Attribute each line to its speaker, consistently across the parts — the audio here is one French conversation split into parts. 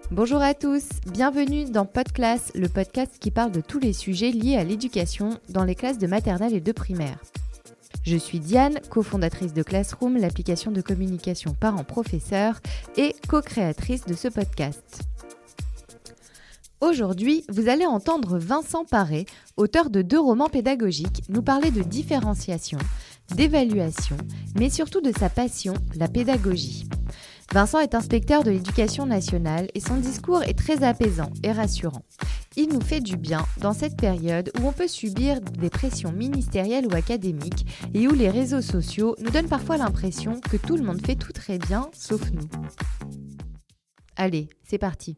Speaker 1: Bonjour à tous, bienvenue dans Podclass, le podcast qui parle de tous les sujets liés à l'éducation dans les classes de maternelle et de primaire. Je suis Diane, cofondatrice de Classroom, l'application de communication parents-professeurs et co-créatrice de ce podcast. Aujourd'hui, vous allez entendre Vincent Paré, auteur de 2 romans pédagogiques, nous parler de différenciation, d'évaluation, mais surtout de sa passion, la pédagogie. Vincent est inspecteur de l'éducation nationale et son discours est très apaisant et rassurant. Il nous fait du bien dans cette période où on peut subir des pressions ministérielles ou académiques et où les réseaux sociaux nous donnent parfois l'impression que tout le monde fait tout très bien, sauf nous. Allez, c'est parti.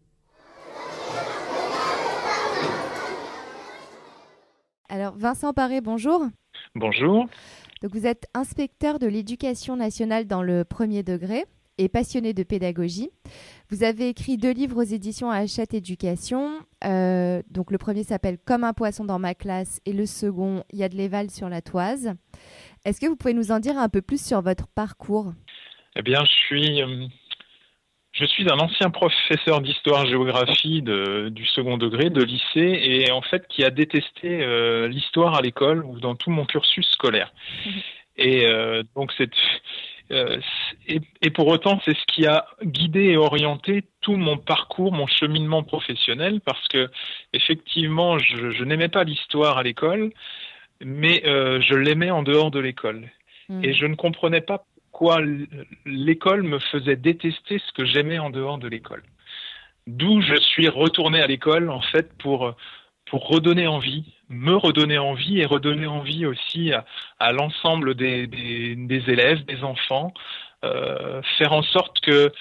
Speaker 1: Alors Vincent Paré, bonjour.
Speaker 2: Bonjour.
Speaker 1: Donc vous êtes inspecteur de l'éducation nationale dans le premier degré et passionné de pédagogie. Vous avez écrit 2 livres aux éditions Hachette Éducation. Donc le premier s'appelle Comme un poisson dans ma classe et le second, Il y a de l'éval sur la toise. Est-ce que vous pouvez nous en dire un peu plus sur votre parcours ?
Speaker 2: Eh bien, je suis un ancien professeur d'histoire-géographie du second degré, de lycée, et en fait qui a détesté l'histoire à l'école ou dans tout mon cursus scolaire. Et donc et pour autant, c'est ce qui a guidé et orienté tout mon parcours, mon cheminement professionnel, parce que effectivement, je n'aimais pas l'histoire à l'école, mais je l'aimais en dehors de l'école. Et je ne comprenais pas pourquoi l'école me faisait détester ce que j'aimais en dehors de l'école. D'où je suis retourné à l'école, en fait, pour redonner envie, me redonner envie et redonner envie aussi à l'ensemble des élèves, des enfants, faire en sorte que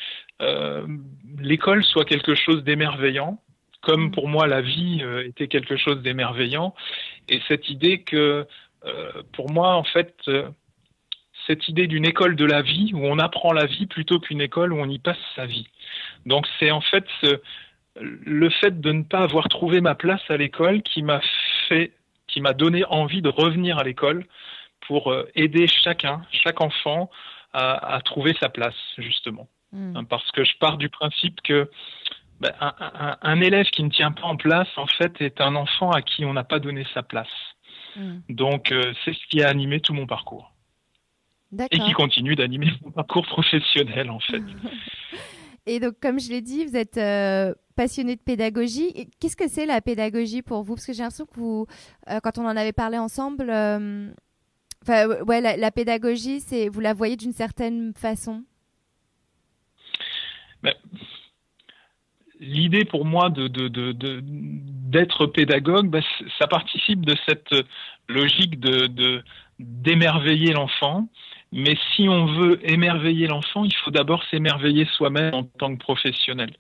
Speaker 2: l'école soit quelque chose d'émerveillant, comme pour moi la vie était quelque chose d'émerveillant, et cette idée que pour moi en fait cette idée d'une école de la vie où on apprend la vie plutôt qu'une école où on y passe sa vie. Donc c'est en fait le fait de ne pas avoir trouvé ma place à l'école qui m'a donné envie de revenir à l'école pour aider chaque enfant à trouver sa place, justement. Parce que je pars du principe que un élève qui ne tient pas en place, en fait, est un enfant à qui on n'a pas donné sa place. Donc, c'est ce qui a animé tout mon parcours.
Speaker 1: D'accord.
Speaker 2: Et qui continue d'animer mon parcours professionnel, en fait.
Speaker 1: Et donc, comme je l'ai dit, vous êtes passionné de pédagogie. Et qu'est-ce que c'est la pédagogie pour vous ? Parce que j'ai l'impression que vous, quand on en avait parlé ensemble, la pédagogie, vous la voyez d'une certaine façon.
Speaker 2: L'idée pour moi d'être pédagogue, ça participe de cette logique d'émerveiller l'enfant. Mais si on veut émerveiller l'enfant, il faut d'abord s'émerveiller soi-même en tant que professionnel.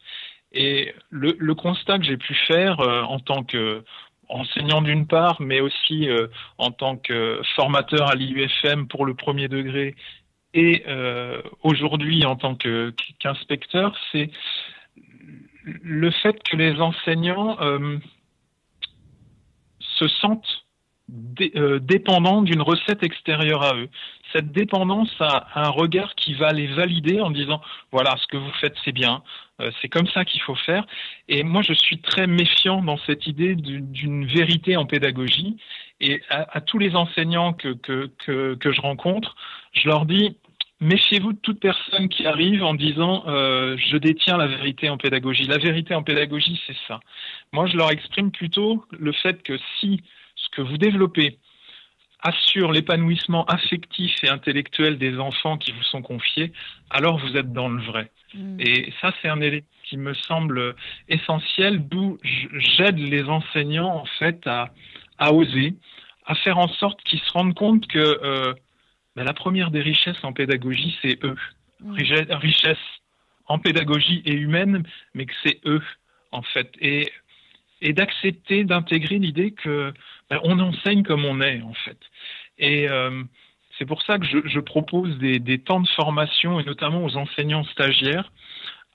Speaker 2: Et le constat que j'ai pu faire en tant qu'enseignant d'une part, mais aussi en tant que formateur à l'IUFM pour le premier degré et aujourd'hui en tant qu'inspecteur, c'est le fait que les enseignants se sentent dépendants d'une recette extérieure à eux. Cette dépendance a un regard qui va les valider en disant « voilà, ce que vous faites, c'est bien, c'est comme ça qu'il faut faire ». Et moi, je suis très méfiant dans cette idée d'une vérité en pédagogie. Et à tous les enseignants que je rencontre, je leur dis « méfiez-vous de toute personne qui arrive en disant je détiens la vérité en pédagogie ». La vérité en pédagogie, c'est ça. Moi, je leur exprime plutôt le fait que si ce que vous développez assure l'épanouissement affectif et intellectuel des enfants qui vous sont confiés, alors vous êtes dans le vrai. Et ça, c'est un élément qui me semble essentiel, d'où j'aide les enseignants en fait à oser, à faire en sorte qu'ils se rendent compte que la première des richesses en pédagogie, c'est eux. Richesse en pédagogie et humaine, mais que c'est eux, en fait. Et d'accepter, d'intégrer l'idée que on enseigne comme on est, en fait. Et c'est pour ça que je propose des temps de formation, et notamment aux enseignants stagiaires,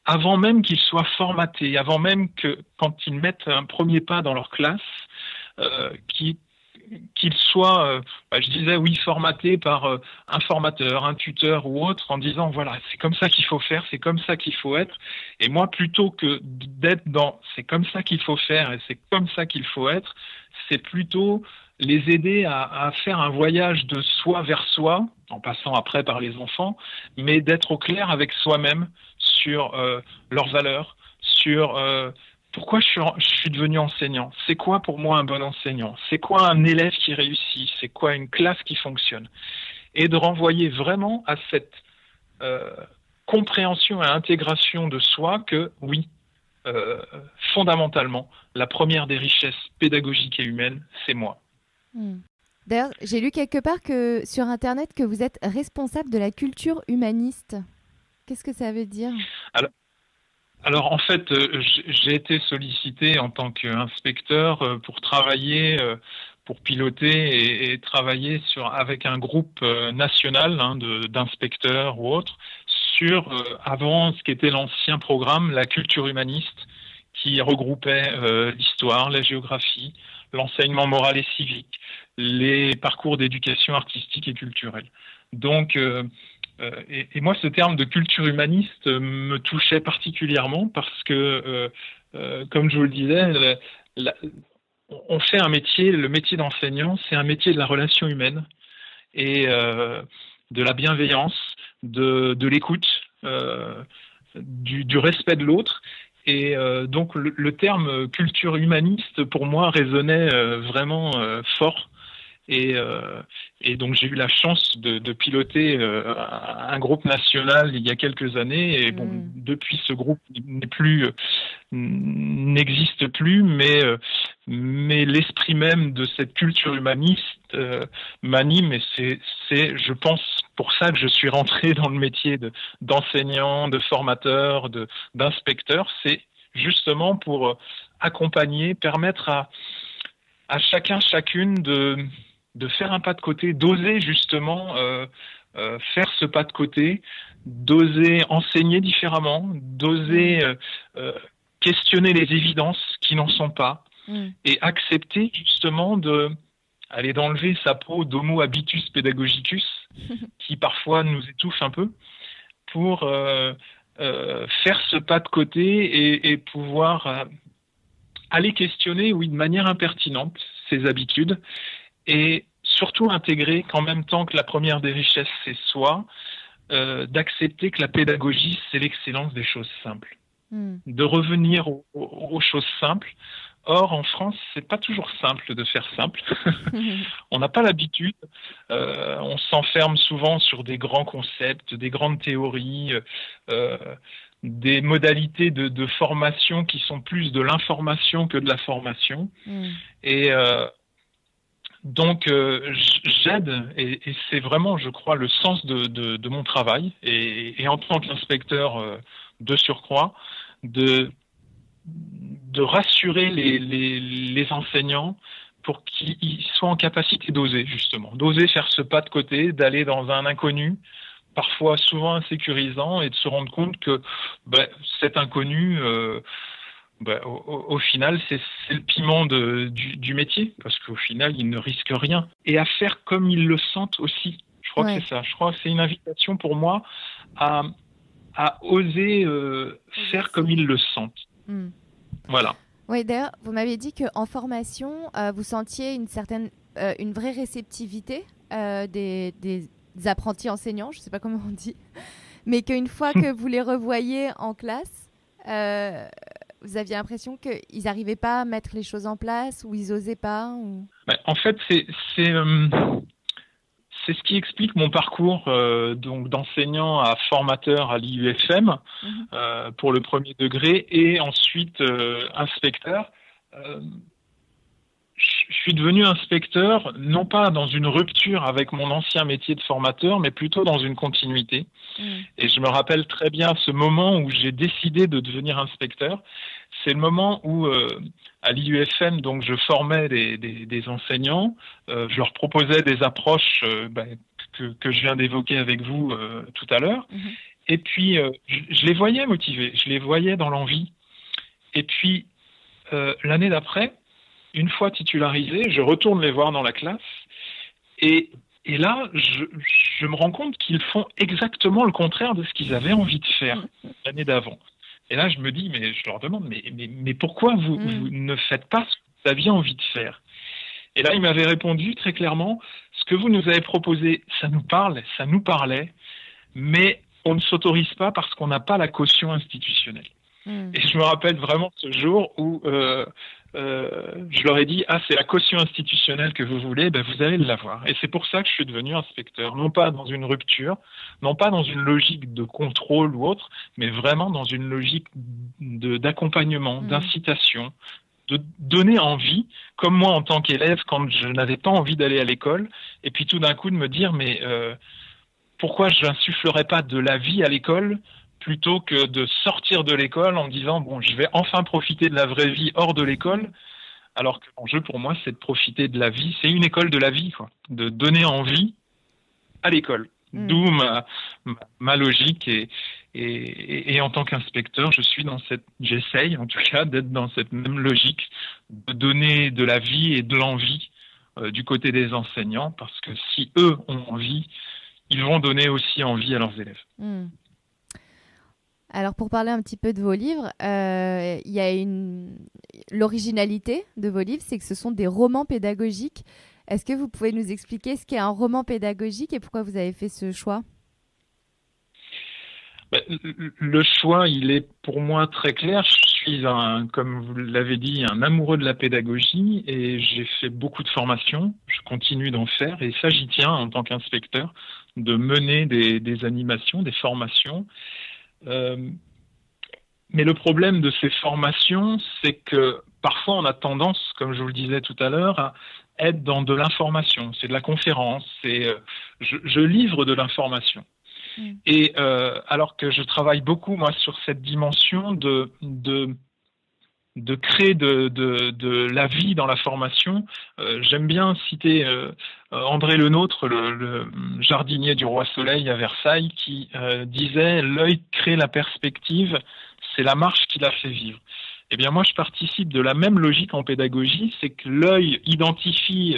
Speaker 2: avant même qu'ils soient formatés, avant même que, quand ils mettent un premier pas dans leur classe, qu'il soit, je disais oui, formaté par un formateur, un tuteur ou autre, en disant voilà, c'est comme ça qu'il faut faire, c'est comme ça qu'il faut être. Et moi, plutôt que d'être dans c'est comme ça qu'il faut faire et c'est comme ça qu'il faut être, c'est plutôt les aider à faire un voyage de soi vers soi, en passant après par les enfants, mais d'être au clair avec soi-même sur leurs valeurs, sur pourquoi je suis devenu enseignant, c'est quoi pour moi un bon enseignant, c'est quoi un élève qui réussit, c'est quoi une classe qui fonctionne, et de renvoyer vraiment à cette compréhension et intégration de soi que oui, fondamentalement, la première des richesses pédagogiques et humaines, c'est moi.
Speaker 1: D'ailleurs, j'ai lu quelque part sur Internet que vous êtes responsable de la culture humaniste. Qu'est-ce que ça veut dire ?
Speaker 2: Alors en fait, j'ai été sollicité en tant qu'inspecteur pour travailler, pour piloter et travailler avec un groupe national d'inspecteurs ou autres sur avant ce qu'était l'ancien programme, la culture humaniste, qui regroupait l'histoire, la géographie, l'enseignement moral et civique, les parcours d'éducation artistique et culturelle. Donc, et moi, ce terme de culture humaniste me touchait particulièrement parce que, comme je vous le disais, on fait un métier, le métier d'enseignant, c'est un métier de la relation humaine et de la bienveillance, de l'écoute, du respect de l'autre. Et donc le terme culture humaniste pour moi résonnait vraiment fort. Et donc j'ai eu la chance de piloter un groupe national il y a quelques années. Et bon, depuis ce groupe n'existe plus, mais l'esprit même de cette culture humaniste m'anime. Et c'est, je pense, pour ça que je suis rentré dans le métier d'enseignant, de formateur, d'inspecteur. C'est justement pour accompagner, permettre à chacun, chacune de faire un pas de côté, d'oser justement faire ce pas de côté, d'oser enseigner différemment, d'oser questionner les évidences qui n'en sont pas et accepter justement d'enlever sa peau d'homo habitus pedagogicus qui parfois nous étouffe un peu pour faire ce pas de côté et pouvoir aller questionner, oui, de manière impertinente ses habitudes et surtout intégrer qu'en même temps que la première des richesses, c'est soi, d'accepter que la pédagogie, c'est l'excellence des choses simples. De revenir aux choses simples. Or, en France, c'est pas toujours simple de faire simple. On n'a pas l'habitude. On s'enferme souvent sur des grands concepts, des grandes théories, des modalités de formation qui sont plus de l'information que de la formation. Et donc, j'aide, et c'est vraiment, je crois, le sens de mon travail, et en tant qu'inspecteur de surcroît, de rassurer les enseignants pour qu'ils soient en capacité d'oser, justement, d'oser faire ce pas de côté, d'aller dans un inconnu, parfois souvent insécurisant, et de se rendre compte que cet inconnu, au final, c'est le piment du métier, parce qu'au final, ils ne risquent rien. Et à faire comme ils le sentent aussi. Je crois que c'est ça. Je crois que c'est une invitation pour moi à oser faire comme ils le sentent. Voilà.
Speaker 1: Oui, d'ailleurs, vous m'avez dit qu'en formation, vous sentiez une vraie réceptivité des apprentis enseignants, je ne sais pas comment on dit, mais qu'une fois que vous les revoyez en classe, vous aviez l'impression qu'ils n'arrivaient pas à mettre les choses en place ou ils n'osaient pas
Speaker 2: En fait, c'est ce qui explique mon parcours donc d'enseignant à formateur à l'IUFM pour le premier degré et ensuite inspecteur. Je suis devenu inspecteur, non pas dans une rupture avec mon ancien métier de formateur, mais plutôt dans une continuité. Et je me rappelle très bien ce moment où j'ai décidé de devenir inspecteur. C'est le moment où, à l'IUFM, donc je formais des enseignants, je leur proposais des approches que je viens d'évoquer avec vous tout à l'heure. Et puis, je les voyais motivés, je les voyais dans l'envie. Et puis, l'année d'après, une fois titularisés, je retourne les voir dans la classe et là, je me rends compte qu'ils font exactement le contraire de ce qu'ils avaient envie de faire l'année d'avant. Et là, je me dis, mais je leur demande, mais pourquoi vous ne faites pas ce que vous aviez envie de faire? Et là, ils m'avaient répondu très clairement, ce que vous nous avez proposé, ça nous parle, ça nous parlait, mais on ne s'autorise pas parce qu'on n'a pas la caution institutionnelle. Et je me rappelle vraiment ce jour où je leur ai dit, c'est la caution institutionnelle que vous voulez, vous allez l'avoir. Et c'est pour ça que je suis devenu inspecteur, non pas dans une rupture, non pas dans une logique de contrôle ou autre, mais vraiment dans une logique d'accompagnement, d'incitation, de donner envie, comme moi en tant qu'élève, quand je n'avais pas envie d'aller à l'école, et puis tout d'un coup de me dire, mais pourquoi je n'insufflerais pas de la vie à l'école plutôt que de sortir de l'école en me disant, bon, je vais enfin profiter de la vraie vie hors de l'école, alors que l'enjeu pour moi, c'est de profiter de la vie. C'est une école de la vie, quoi, de donner envie à l'école. D'où ma logique et en tant qu'inspecteur, j'essaye en tout cas d'être dans cette même logique, de donner de la vie et de l'envie du côté des enseignants, parce que si eux ont envie, ils vont donner aussi envie à leurs élèves.
Speaker 1: Alors, pour parler un petit peu de vos livres, il y a l'originalité de vos livres, c'est que ce sont des romans pédagogiques. Est-ce que vous pouvez nous expliquer ce qu'est un roman pédagogique et pourquoi vous avez fait ce choix?
Speaker 2: Le choix, il est pour moi très clair. Je suis, comme vous l'avez dit, un amoureux de la pédagogie et j'ai fait beaucoup de formations. Je continue d'en faire et ça, j'y tiens en tant qu'inspecteur, de mener des animations, des formations. Mais le problème de ces formations, c'est que parfois on a tendance, comme je vous le disais tout à l'heure, à être dans de l'information. C'est de la conférence, je livre de l'information. Et alors que je travaille beaucoup moi sur cette dimension de créer de la vie dans la formation. J'aime bien citer André Lenôtre, le jardinier du Roi Soleil à Versailles, qui disait « L'œil crée la perspective, c'est la marche qui la fait vivre ». Eh bien, moi, je participe de la même logique en pédagogie, c'est que l'œil identifie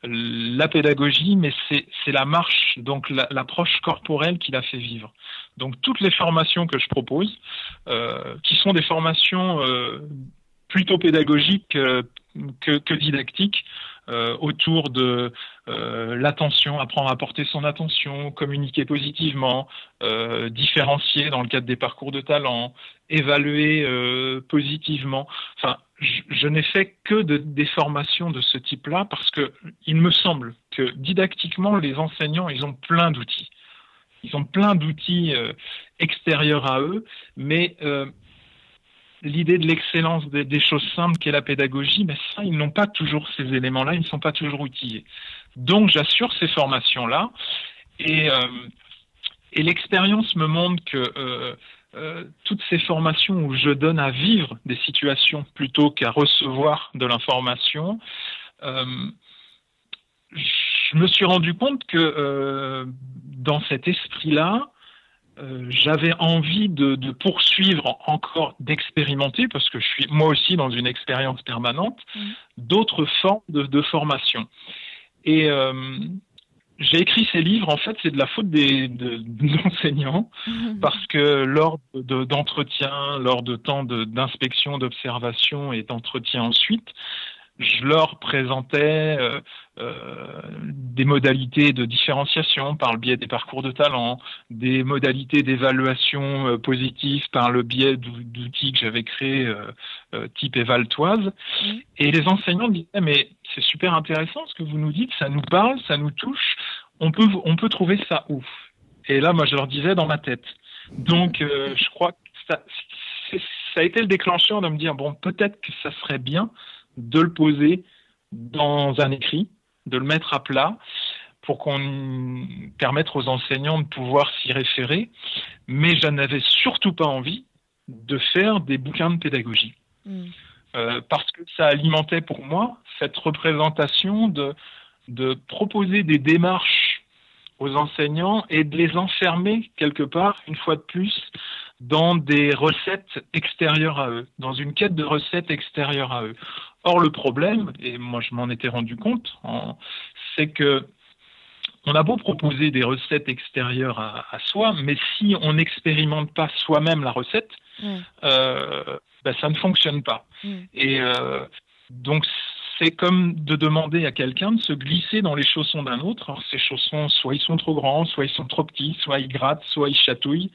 Speaker 2: la pédagogie, mais c'est la marche, donc l'approche corporelle qui la fait vivre. Donc, toutes les formations que je propose, qui sont des formations plutôt pédagogiques que didactiques, autour de l'attention, apprendre à porter son attention, communiquer positivement, différencier dans le cadre des parcours de talent, évaluer positivement. Enfin, je n'ai fait que des formations de ce type-là parce que il me semble que didactiquement, les enseignants, ils ont plein d'outils. Ils ont plein d'outils extérieurs à eux, mais l'idée de l'excellence des choses simples qu'est la pédagogie, ça, ils n'ont pas toujours ces éléments-là, ils ne sont pas toujours outillés. Donc, j'assure ces formations-là et l'expérience me montre que toutes ces formations où je donne à vivre des situations plutôt qu'à recevoir de l'information, je me suis rendu compte que dans cet esprit-là, j'avais envie de poursuivre encore, d'expérimenter, parce que je suis moi aussi dans une expérience permanente, d'autres formes de formation. Et j'ai écrit ces livres, en fait, c'est de la faute des enseignants, parce que lors d'entretiens, lors de temps d'inspection, d'observation et d'entretien ensuite, je leur présentais des modalités de différenciation par le biais des parcours de talent, des modalités d'évaluation positive par le biais d'outils que j'avais créés type Évaltoise. Et les enseignants disaient, mais c'est super intéressant ce que vous nous dites, ça nous parle, ça nous touche, on peut trouver ça où? Et là, moi, je leur disais dans ma tête. Donc, je crois que ça a été le déclencheur de me dire, bon, peut-être que ça serait bien de le poser dans un écrit, de le mettre à plat pour qu'on permette aux enseignants de pouvoir s'y référer. Mais je n'avais surtout pas envie de faire des bouquins de pédagogie. Parce que ça alimentait pour moi cette représentation de proposer des démarches aux enseignants et de les enfermer quelque part, une fois de plus, dans des recettes extérieures à eux, dans une quête de recettes extérieures à eux. Or, le problème, et moi je m'en étais rendu compte, c'est que on a beau proposer des recettes extérieures à soi, mais si on n'expérimente pas soi-même la recette, ça ne fonctionne pas. Et donc, c'est comme de demander à quelqu'un de se glisser dans les chaussons d'un autre. Alors, ces chaussons, soit ils sont trop grands, soit ils sont trop petits, soit ils grattent, soit ils chatouillent.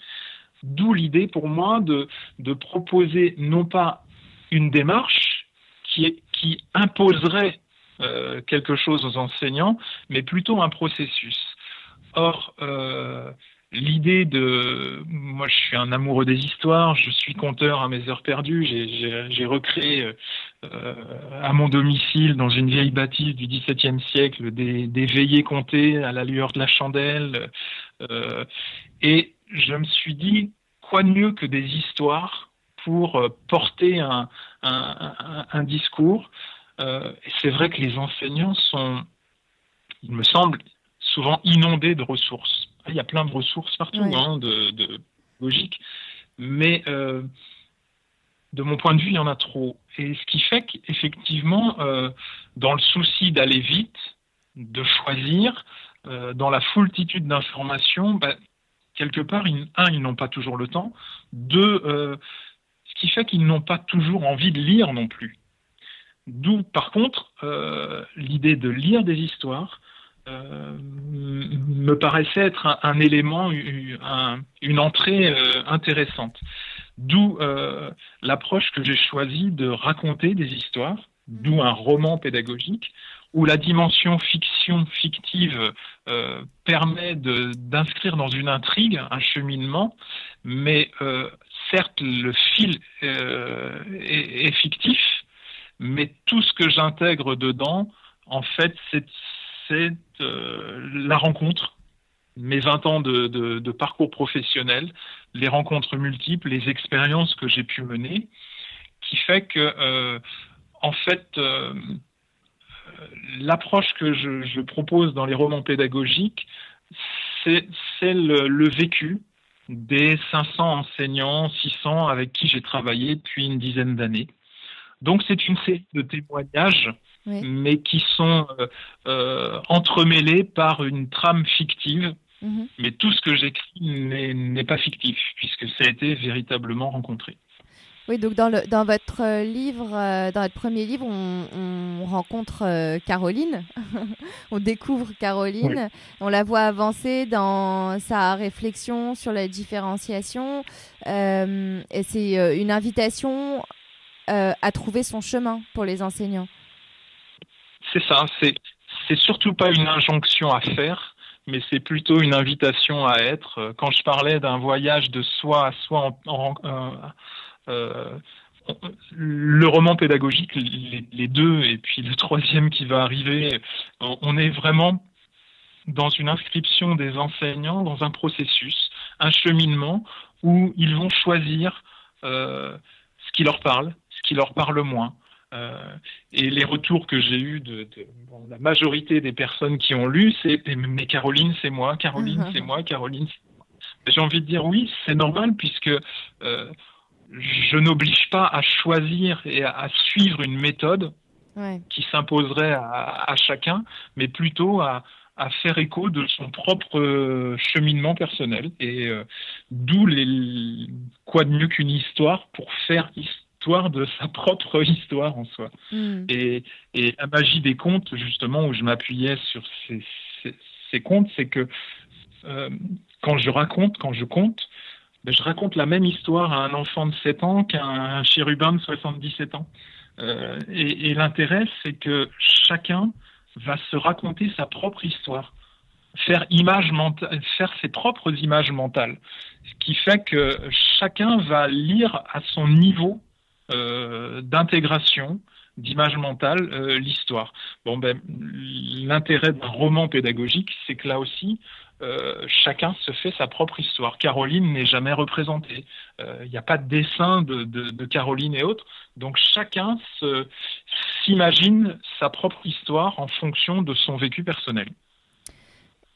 Speaker 2: D'où l'idée pour moi de proposer non pas une démarche qui imposerait quelque chose aux enseignants, mais plutôt un processus. Or, l'idée moi je suis un amoureux des histoires, je suis conteur à mes heures perdues, j'ai recréé à mon domicile, dans une vieille bâtisse du XVIIe siècle, des veillées contées à la lueur de la chandelle, et je me suis dit, quoi de mieux que des histoires pour porter un discours. Et c'est vrai que les enseignants sont, il me semble, souvent inondés de ressources. Il y a plein de ressources partout, de logique, mais de mon point de vue, il y en a trop. Et ce qui fait qu'effectivement, dans le souci d'aller vite, de choisir, dans la foultitude d'informations, quelque part, ils n'ont pas toujours le temps. Deux, ce qui fait qu'ils n'ont pas toujours envie de lire non plus. D'où, par contre, l'idée de lire des histoires me paraissait être un élément, une entrée intéressante. D'où l'approche que j'ai choisie de raconter des histoires, d'où un roman pédagogique, où la dimension fictive permet d'inscrire dans une intrigue, un cheminement, mais certes, le fil est fictif, mais tout ce que j'intègre dedans, en fait, c'est la rencontre, mes 20 ans de parcours professionnel, les rencontres multiples, les expériences que j'ai pu mener, qui fait que, en fait, l'approche que je propose dans les romans pédagogiques, c'est le vécu des 500 enseignants, 600 avec qui j'ai travaillé depuis une dizaine d'années. Donc, c'est une série de témoignages, mais qui sont entremêlés par une trame fictive. Mais tout ce que j'écris n'est pas fictif, puisque ça a été véritablement rencontré.
Speaker 1: Oui, donc dans votre livre, dans votre premier livre, on rencontre Caroline, on découvre Caroline, on la voit avancer dans sa réflexion sur la différenciation, et c'est une invitation à trouver son chemin pour les enseignants.
Speaker 2: C'est ça, c'est surtout pas une injonction à faire, mais c'est plutôt une invitation à être. Quand je parlais d'un voyage de soi à soi le roman pédagogique, les deux, et puis le troisième qui va arriver, on est vraiment dans une inscription des enseignants dans un processus, un cheminement où ils vont choisir ce qui leur parle, ce qui leur parle moins. Et les retours que j'ai eus de la majorité des personnes qui ont lu, c'est « mais Caroline, c'est moi, Caroline, c'est moi, Caroline, c'est moi ». J'ai envie de dire oui, c'est normal, puisque je n'oblige pas à choisir et à suivre une méthode qui s'imposerait à chacun, mais plutôt à faire écho de son propre cheminement personnel. Et d'où quoi de mieux qu'une histoire pour faire histoire de sa propre histoire en soi. Et la magie des contes, justement, où je m'appuyais sur ces contes, c'est que quand je conte, je raconte la même histoire à un enfant de 7 ans qu'à un chérubin de 77 ans. Et l'intérêt, c'est que chacun va se raconter sa propre histoire, faire ses propres images mentales, ce qui fait que chacun va lire à son niveau d'intégration, d'image mentale, l'histoire. L'intérêt d'un roman pédagogique, c'est que là aussi, chacun se fait sa propre histoire. Caroline n'est jamais représentée. Il n'y a pas de dessin de Caroline et autres. Donc chacun s'imagine sa propre histoire en fonction de son vécu personnel.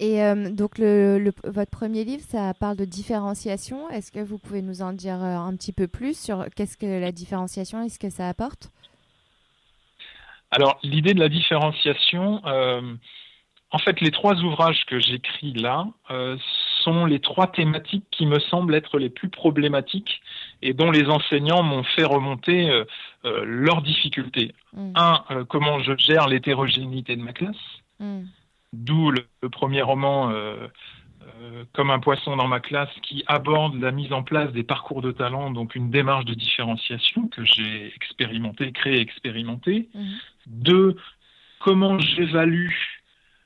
Speaker 1: Et donc, votre premier livre, ça parle de différenciation. Est-ce que vous pouvez nous en dire un petit peu plus sur qu'est-ce que la différenciation et ce que ça apporte?
Speaker 2: Alors, l'idée de la différenciation, en fait, les 3 ouvrages que j'écris là sont les 3 thématiques qui me semblent être les plus problématiques et dont les enseignants m'ont fait remonter leurs difficultés. Comment je gère l'hétérogénéité de ma classe, d'où le premier roman Comme un poisson dans ma classe, qui aborde la mise en place des parcours de talent, donc une démarche de différenciation que j'ai créée et expérimentée. 2, comment j'évalue,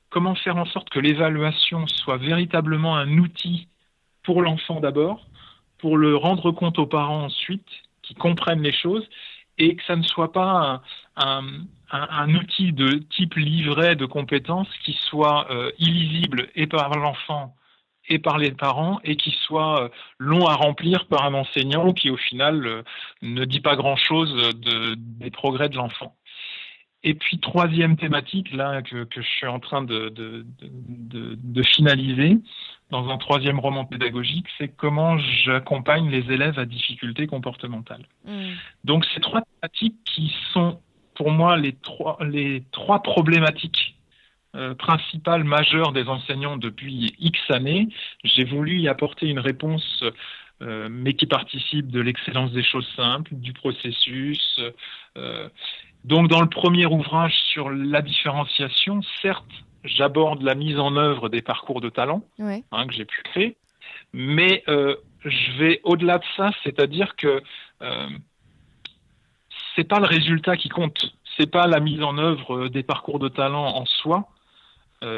Speaker 2: comment faire en sorte que l'évaluation soit véritablement un outil pour l'enfant d'abord, pour le rendre compte aux parents ensuite, qui comprennent les choses, et que ça ne soit pas un outil de type livret de compétences qui soit illisible et par l'enfant et par les parents, et qui soit long à remplir par un enseignant qui, au final, ne dit pas grand-chose des progrès de l'enfant. Et puis, 3e thématique, là, que je suis en train de finaliser, dans un 3e roman pédagogique, c'est comment j'accompagne les élèves à difficultés comportementales. Donc, ces 3 thématiques qui sont, pour moi, les trois problématiques principale majeure des enseignants depuis X années. J'ai voulu y apporter une réponse, mais qui participe de l'excellence des choses simples, du processus. Donc, dans le premier ouvrage sur la différenciation, certes, j'aborde la mise en œuvre des parcours de talent que j'ai pu créer, mais je vais au-delà de ça, c'est-à-dire que c'est pas le résultat qui compte, c'est pas la mise en œuvre des parcours de talent en soi,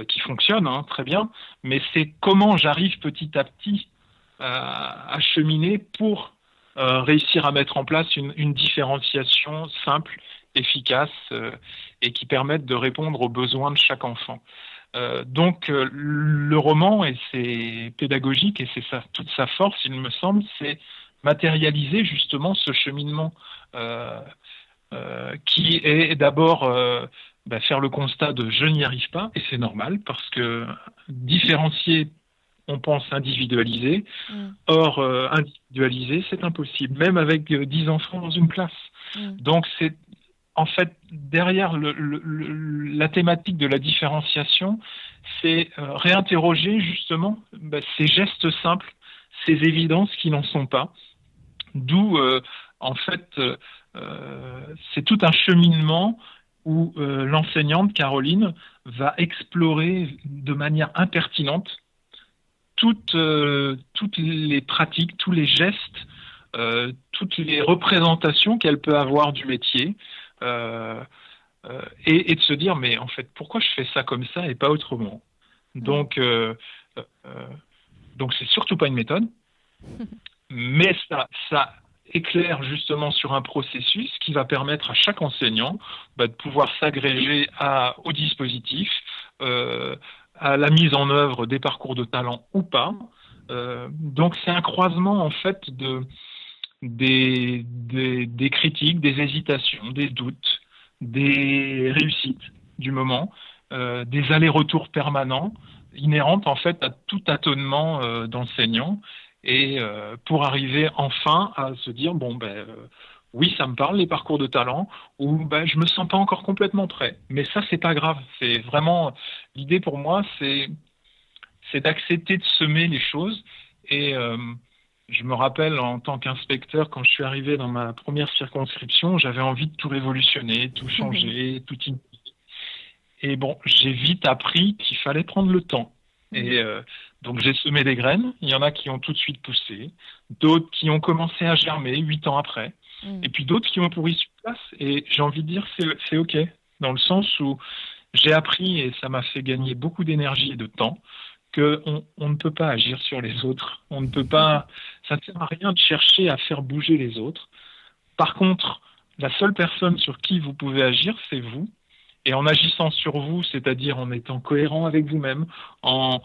Speaker 2: qui fonctionne très bien, mais c'est comment j'arrive petit à petit à cheminer pour réussir à mettre en place une différenciation simple, efficace et qui permette de répondre aux besoins de chaque enfant. Donc le roman, et c'est pédagogique et c'est toute sa force, il me semble, c'est matérialiser justement ce cheminement qui est d'abord faire le constat de je n'y arrive pas, et c'est normal parce que différencier, on pense individualiser. Or, individualiser, c'est impossible, même avec 10 enfants dans une classe. Donc, c'est en fait, derrière la thématique de la différenciation, c'est réinterroger justement ces gestes simples, ces évidences qui n'en sont pas. D'où, en fait, c'est tout un cheminement où l'enseignante, Caroline, va explorer de manière impertinente toutes les pratiques, tous les gestes, toutes les représentations qu'elle peut avoir du métier, et de se dire, mais en fait, pourquoi je fais ça comme ça et pas autrement? Donc c'est surtout pas une méthode, mais ça éclaire justement sur un processus qui va permettre à chaque enseignant de pouvoir s'agréger au dispositif, à la mise en œuvre des parcours de talent ou pas. Donc c'est un croisement en fait des critiques, des hésitations, des doutes, des réussites du moment, des allers-retours permanents inhérentes en fait à tout tâtonnement d'enseignants, et pour arriver enfin à se dire oui, ça me parle les parcours de talent, ou je me sens pas encore complètement prêt, mais ça c'est pas grave. C'est vraiment l'idée pour moi, c'est d'accepter de semer les choses. Et je me rappelle en tant qu'inspecteur, quand je suis arrivé dans ma première circonscription, j'avais envie de tout révolutionner, tout changer, tout innover. Et j'ai vite appris qu'il fallait prendre le temps. Et donc j'ai semé des graines. Il y en a qui ont tout de suite poussé, d'autres qui ont commencé à germer 8 ans après, et puis d'autres qui ont pourri sur place. Et j'ai envie de dire c'est OK, dans le sens où j'ai appris, et ça m'a fait gagner beaucoup d'énergie et de temps, qu'on ne peut pas agir sur les autres. On ne peut pas. Ça ne sert à rien de chercher à faire bouger les autres. Par contre, la seule personne sur qui vous pouvez agir, c'est vous. Et en agissant sur vous, c'est-à-dire en étant cohérent avec vous-même, en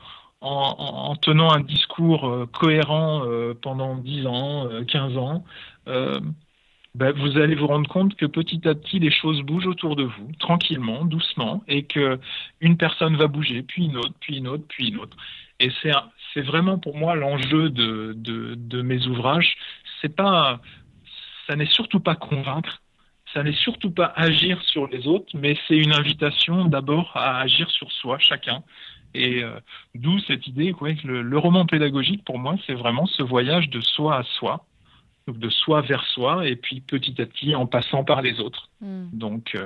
Speaker 2: tenant un discours cohérent pendant 10 ans, 15 ans, ben, vous allez vous rendre compte que petit à petit, les choses bougent autour de vous, tranquillement, doucement, et que une personne va bouger, puis une autre, puis une autre, puis une autre. Et c'est vraiment pour moi l'enjeu de mes ouvrages. C'est pas, ça n'est surtout pas convaincre, ça n'est surtout pas agir sur les autres, mais c'est une invitation d'abord à agir sur soi, chacun. Et d'où cette idée quoi, que le roman pédagogique, pour moi, c'est vraiment ce voyage de soi à soi, donc de soi vers soi, et puis petit à petit en passant par les autres. Donc,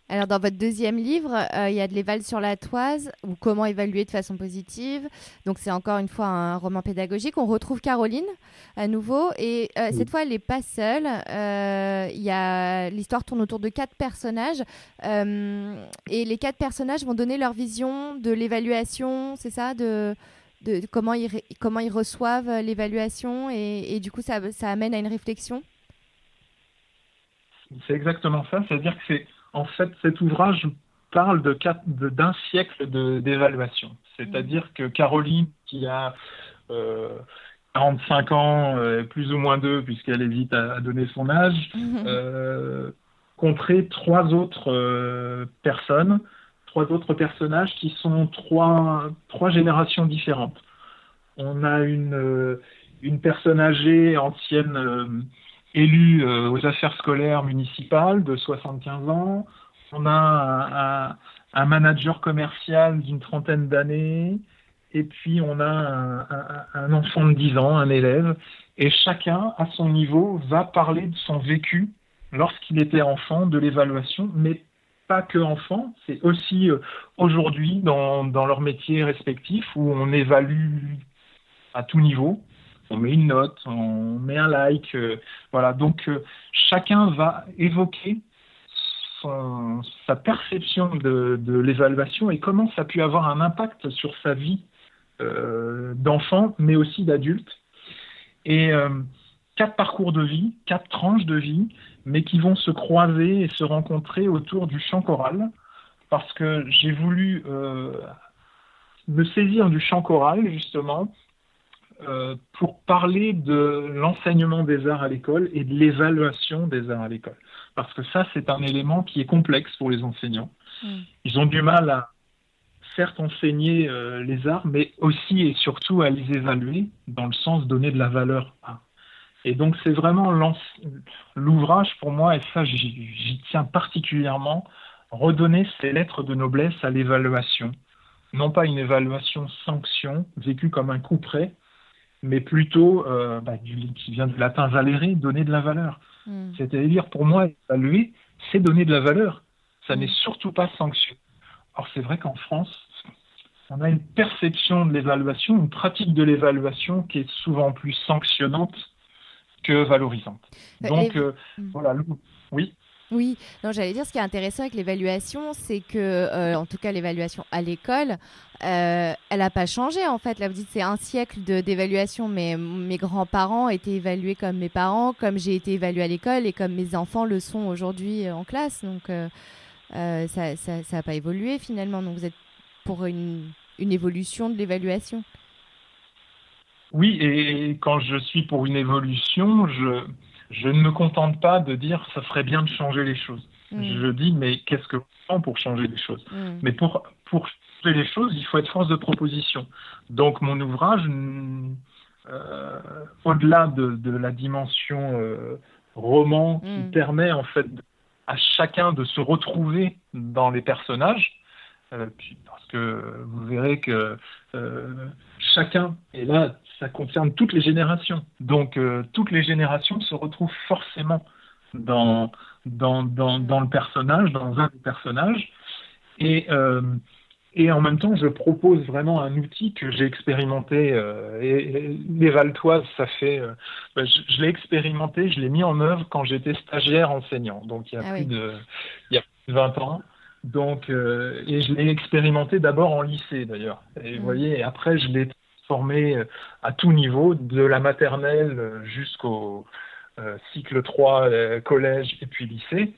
Speaker 1: Alors, dans votre deuxième livre, il y a de l'éval sur la toise, ou comment évaluer de façon positive. Donc, c'est encore une fois un roman pédagogique. On retrouve Caroline à nouveau. Et cette fois, elle n'est pas seule. L'histoire tourne autour de 4 personnages. Et les 4 personnages vont donner leur vision de l'évaluation, c'est ça, de comment ils reçoivent l'évaluation. Et du coup, ça amène à une réflexion.
Speaker 2: c'est exactement ça. C'est-à-dire que en fait, cet ouvrage parle d'un siècle d'évaluation. C'est-à-dire que Caroline, qui a 45 ans, plus ou moins 2, puisqu'elle hésite à donner son âge, compterait 3 autres personnes, 3 autres personnages qui sont trois générations différentes. On a une personne âgée, ancienne, élue aux affaires scolaires municipales de 75 ans. On a un manager commercial d'une 30aine d'années. Et puis, on a un enfant de 10 ans, un élève. Et chacun, à son niveau, va parler de son vécu lorsqu'il était enfant, de l'évaluation, mais pas que enfant. C'est aussi aujourd'hui dans leur métier respectif où on évalue à tout niveau. On met une note, on met un like, voilà. Donc chacun va évoquer sa perception de l'évaluation et comment ça a pu avoir un impact sur sa vie d'enfant, mais aussi d'adulte. Et 4 parcours de vie, 4 tranches de vie, mais qui vont se croiser et se rencontrer autour du chant choral, parce que j'ai voulu me saisir du chant choral, justement, pour parler de l'enseignement des arts à l'école et de l'évaluation des arts à l'école. Parce que ça, c'est un élément qui est complexe pour les enseignants. Ils ont du mal à, certes, enseigner les arts, mais aussi et surtout à les évaluer, dans le sens donner de la valeur à. Et donc, c'est vraiment l'ouvrage pour moi, et ça, j'y tiens particulièrement, redonner ces lettres de noblesse à l'évaluation. Non pas une évaluation sanction, vécue comme un coup près, mais plutôt, qui vient du latin valere, donner de la valeur. C'est-à-dire, pour moi, évaluer, c'est donner de la valeur. Ça n'est surtout pas sanction. Or, c'est vrai qu'en France, on a une perception de l'évaluation, une pratique de l'évaluation qui est souvent plus sanctionnante que valorisante. Donc, voilà. Oui.
Speaker 1: Oui, non, j'allais dire, ce qui est intéressant avec l'évaluation, c'est que, en tout cas, l'évaluation à l'école, elle n'a pas changé, en fait. Là, vous dites, c'est un siècle d'évaluation, mais mes grands-parents étaient évalués comme mes parents, comme j'ai été évaluée à l'école et comme mes enfants le sont aujourd'hui en classe. Donc, ça n'a pas évolué, finalement. Donc, vous êtes pour une évolution de l'évaluation.
Speaker 2: Oui, et quand je suis pour une évolution, je ne me contente pas de dire ça serait bien de changer les choses. Je dis mais qu'est-ce que vous faites pour changer les choses? Mais pour changer les choses, il faut être force de proposition. Donc mon ouvrage, au-delà de la dimension roman qui permet en fait à chacun de se retrouver dans les personnages, parce que vous verrez que chacun, et là ça concerne toutes les générations, donc toutes les générations se retrouvent forcément dans le personnage, dans un des personnages, et en même temps je propose vraiment un outil que j'ai expérimenté, et les Valtoises, ça fait, je l'ai expérimenté, je l'ai mis en œuvre quand j'étais stagiaire enseignant, donc il y a plus de 20 ans. Donc, et je l'ai expérimenté d'abord en lycée d'ailleurs. Et vous voyez, et après je l'ai formé à tout niveau, de la maternelle jusqu'au cycle 3, collège et puis lycée.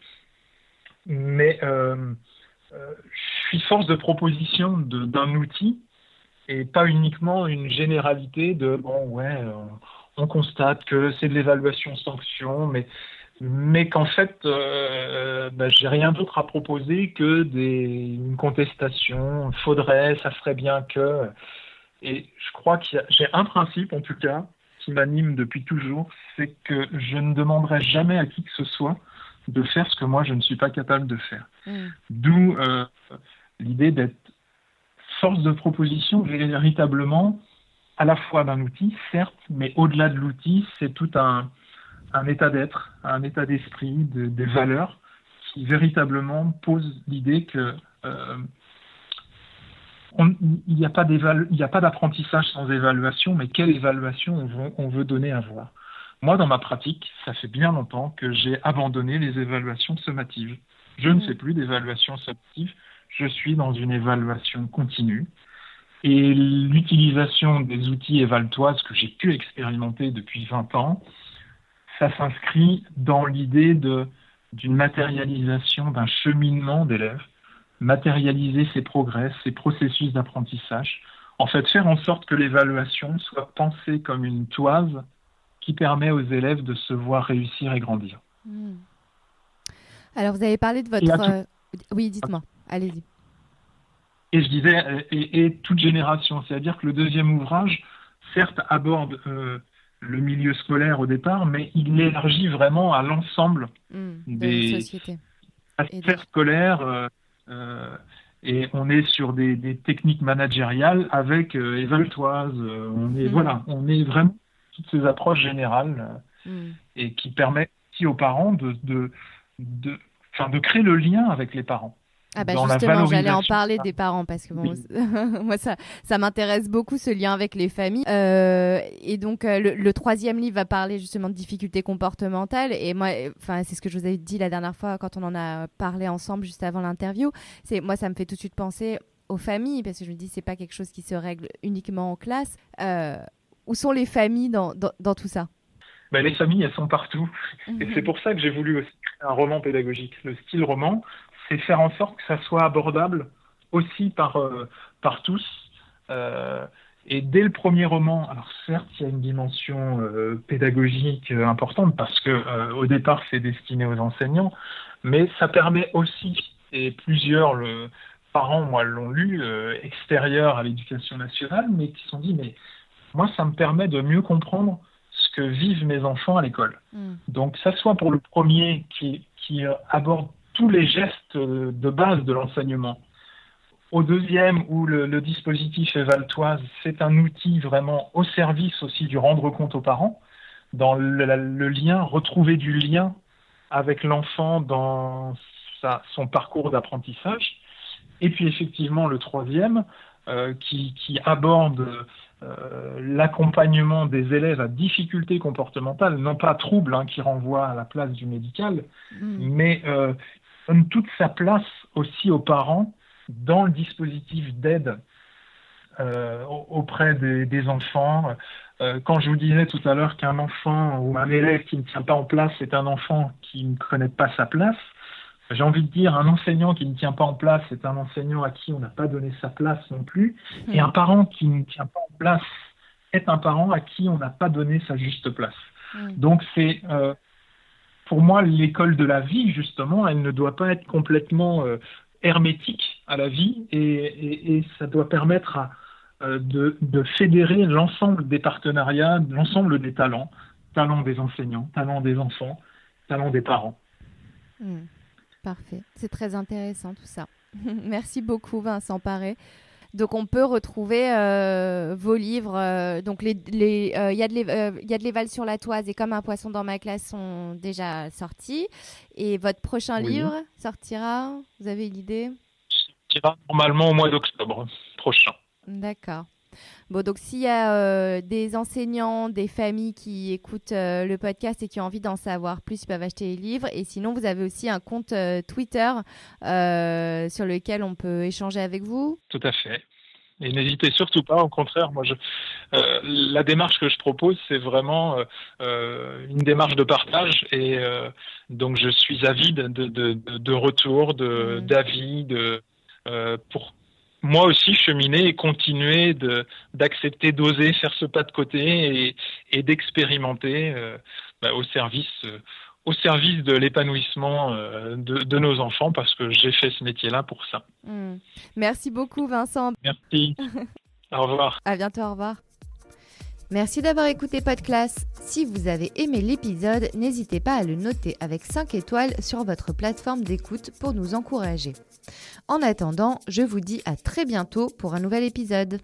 Speaker 2: Mais je suis force de proposition d'un outil et pas uniquement une généralité de bon ouais, on constate que c'est de l'évaluation sanction, mais qu'en fait, j'ai rien d'autre à proposer que une contestation. Faudrait, ça serait bien que. Et je crois j'ai un principe, en tout cas, qui m'anime depuis toujours, c'est que je ne demanderai jamais à qui que ce soit de faire ce que moi je ne suis pas capable de faire. D'où l'idée d'être force de proposition véritablement à la fois d'un outil, certes, mais au-delà de l'outil, c'est tout un état d'être, un état d'esprit, des valeurs qui véritablement posent l'idée que il n'y a pas d'apprentissage sans évaluation, mais quelle évaluation on veut donner à voir. Moi, dans ma pratique, ça fait bien longtemps que j'ai abandonné les évaluations sommatives. Je ne fais plus d'évaluation sommative, je suis dans une évaluation continue. Et l'utilisation des outils évaltoises que j'ai pu expérimenter depuis 20 ans, ça s'inscrit dans l'idée d'une matérialisation, d'un cheminement d'élèves, matérialiser ses progrès, ses processus d'apprentissage. En fait, faire en sorte que l'évaluation soit pensée comme une toise qui permet aux élèves de se voir réussir et grandir.
Speaker 1: Alors, vous avez parlé de votre... Oui, dites-moi. Allez-y.
Speaker 2: Et je disais, et toute génération, c'est-à-dire que le deuxième ouvrage, certes, aborde le milieu scolaire au départ, mais il l'élargit vraiment à l'ensemble des
Speaker 1: sociétés.
Speaker 2: Sphères scolaires. Et on est sur des techniques managériales avec évaltoises. On est vraiment toutes ces approches générales et qui permettent aussi aux parents de créer le lien avec les parents.
Speaker 1: Ah bah justement, j'allais en parler des parents parce que bon, moi ça m'intéresse beaucoup ce lien avec les familles. Et donc le troisième livre va parler justement de difficultés comportementales. Et moi, c'est ce que je vous avais dit la dernière fois quand on en a parlé ensemble juste avant l'interview. Moi, ça me fait tout de suite penser aux familles parce que je me dis c'est pas quelque chose qui se règle uniquement en classe. Où sont les familles dans tout ça?
Speaker 2: Les familles, elles sont partout. Et c'est pour ça que j'ai voulu aussi créer un roman pédagogique. Le style roman, c'est faire en sorte que ça soit abordable aussi par tous. Et dès le premier roman, alors certes, il y a une dimension pédagogique importante parce que au départ, c'est destiné aux enseignants, mais ça permet aussi, et plusieurs parents, moi, l'ont lu, extérieurs à l'éducation nationale, mais qui se sont dit, mais moi, ça me permet de mieux comprendre ce que vivent mes enfants à l'école. Donc, ça soit pour le premier qui aborde tous les gestes de base de l'enseignement. Au deuxième, où le dispositif évaltoise, c'est un outil vraiment au service aussi du rendre compte aux parents, dans le lien, retrouver du lien avec l'enfant dans son parcours d'apprentissage. Et puis effectivement, le troisième, qui aborde l'accompagnement des élèves à difficultés comportementales, non pas troubles qui renvoient à la place du médical, mais donne toute sa place aussi aux parents dans le dispositif d'aide auprès des enfants. Quand je vous disais tout à l'heure qu'un enfant ou un élève qui ne tient pas en place est un enfant qui ne connaît pas sa place, j'ai envie de dire un enseignant qui ne tient pas en place est un enseignant à qui on n'a pas donné sa place non plus, et un parent qui ne tient pas en place est un parent à qui on n'a pas donné sa juste place. Donc c'est... pour moi, l'école de la vie, justement, elle ne doit pas être complètement hermétique à la vie et ça doit permettre de fédérer l'ensemble des partenariats, l'ensemble des talents des enseignants, talents des enfants, talents des parents.
Speaker 1: Parfait, c'est très intéressant tout ça. Merci beaucoup Vincent Paré. Donc on peut retrouver vos livres. Donc il y a de l'éval sur la toise et Comme un poisson dans ma classe sont déjà sortis. Et votre prochain livre sortira, vous avez l'idée?
Speaker 2: Sortira normalement au mois d'octobre prochain.
Speaker 1: D'accord. Bon, donc s'il y a des enseignants, des familles qui écoutent le podcast et qui ont envie d'en savoir plus, ils peuvent acheter les livres. Et sinon, vous avez aussi un compte Twitter sur lequel on peut échanger avec vous.
Speaker 2: Tout à fait. Et n'hésitez surtout pas, au contraire, moi, la démarche que je propose, c'est vraiment une démarche de partage. Et donc, je suis avide de retours, d'avis, pour moi aussi cheminer et continuer d'accepter d'oser faire ce pas de côté et d'expérimenter au service de l'épanouissement de nos enfants, parce que j'ai fait ce métier-là pour ça.
Speaker 1: Merci beaucoup Vincent.
Speaker 2: Merci. Au revoir.
Speaker 1: À bientôt, au revoir. Merci d'avoir écouté Podclass. Si vous avez aimé l'épisode, n'hésitez pas à le noter avec 5 étoiles sur votre plateforme d'écoute pour nous encourager. En attendant, je vous dis à très bientôt pour un nouvel épisode.